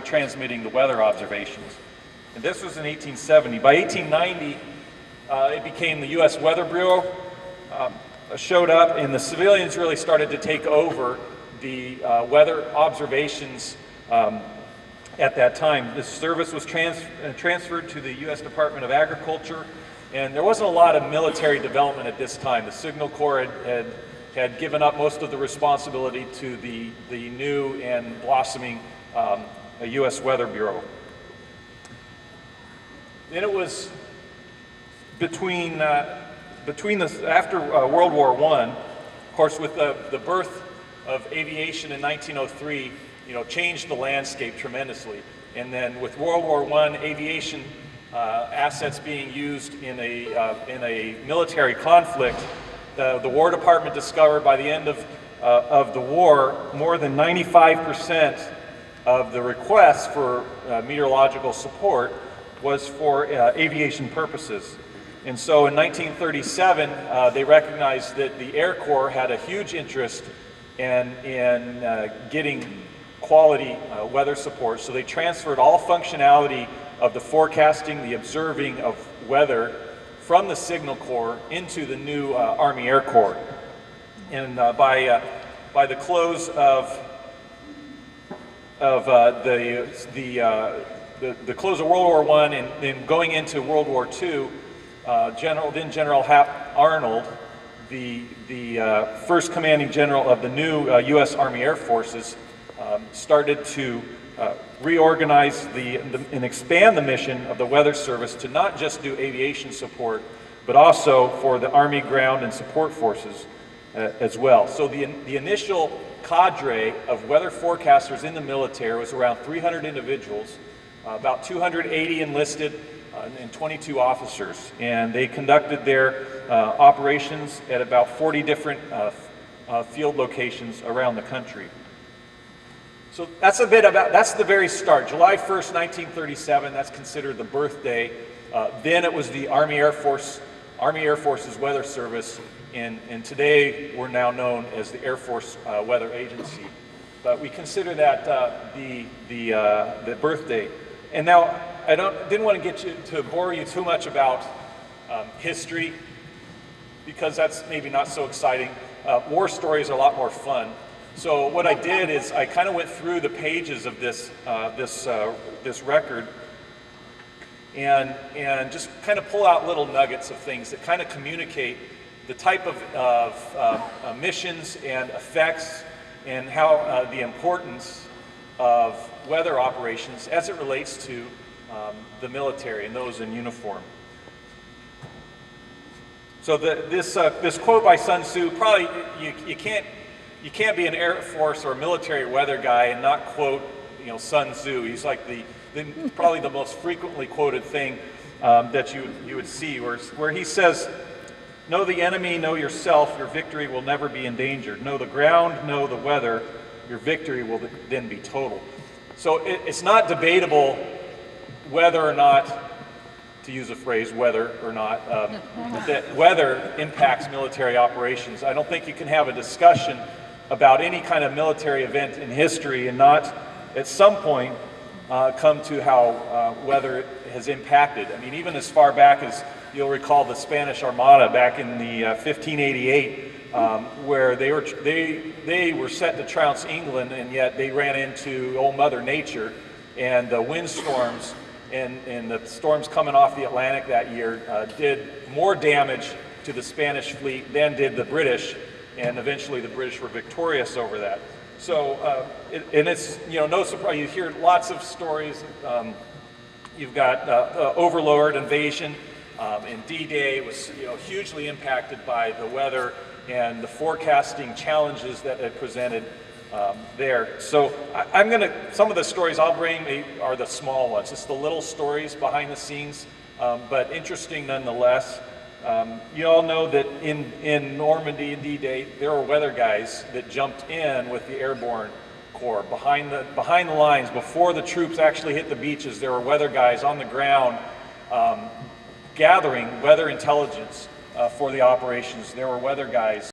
transmitting the weather observations. And this was in 1870. By 1890, it became the U.S. Weather Bureau showed up, and the civilians really started to take over the weather observations at that time. This service was transferred to the U.S. Department of Agriculture, and there wasn't a lot of military development at this time. The Signal Corps had given up most of the responsibility to the new and blossoming U.S. Weather Bureau. Then it was after World War I, of course, with the birth of aviation in 1903, changed the landscape tremendously. And then with World War I, aviation assets being used in a military conflict, the War Department discovered by the end of the war, more than 95% of the requests for meteorological support was for aviation purposes. And so in 1937, they recognized that the Air Corps had a huge interest in getting quality weather support. So they transferred all functionality of the forecasting, the observing of weather from the Signal Corps into the new Army Air Corps. And by the close of the close of World War I and going into World War II, General Hap Arnold, the first commanding general of the new U.S. Army Air Forces, started to reorganize and expand the mission of the Weather Service to not just do aviation support, but also for the Army ground and support forces as well. So the initial cadre of weather forecasters in the military was around 300 individuals, about 280 enlisted, and 22 officers. And they conducted their operations at about 40 different field locations around the country. So that's that's the very start. July 1st, 1937, that's considered the birthday. Then it was the Army Air Force's Weather Service, and today we're now known as the Air Force Weather Agency. But we consider that the birthday. And now I didn't want to get you to bore you too much about history, because that's maybe not so exciting. War stories are a lot more fun. So what I did is I kind of went through the pages of this record and just kind of pull out little nuggets of things that kind of communicate the type of missions and effects, and how the importance of weather operations as it relates to the military and those in uniform. So this quote by Sun Tzu, probably you can't be an Air Force or military weather guy and not quote Sun Tzu. He's like probably the most frequently quoted thing that you would see, where he says, "Know the enemy, know yourself, your victory will never be endangered. Know the ground, know the weather, your victory will then be total." So it's not debatable whether or not, to use a phrase, whether or not, that weather impacts military operations. I don't think you can have a discussion about any kind of military event in history and not at some point come to how weather has impacted. I mean, even as far back as you'll recall the Spanish Armada back in the 1588, where they were set to trounce England, and yet they ran into old Mother Nature, and the windstorms and the storms coming off the Atlantic that year did more damage to the Spanish fleet than did the British, and eventually the British were victorious over that. So, and it's no surprise, you hear lots of stories. You've got Overlord invasion, and D-Day was hugely impacted by the weather and the forecasting challenges that it presented there. So some of the stories I'll bring are the small ones, just the little stories behind the scenes, but interesting nonetheless. You all know that in Normandy and D-Day, there were weather guys that jumped in with the Airborne Corps behind the lines before the troops actually hit the beaches. There were weather guys on the ground gathering weather intelligence for the operations. There were weather guys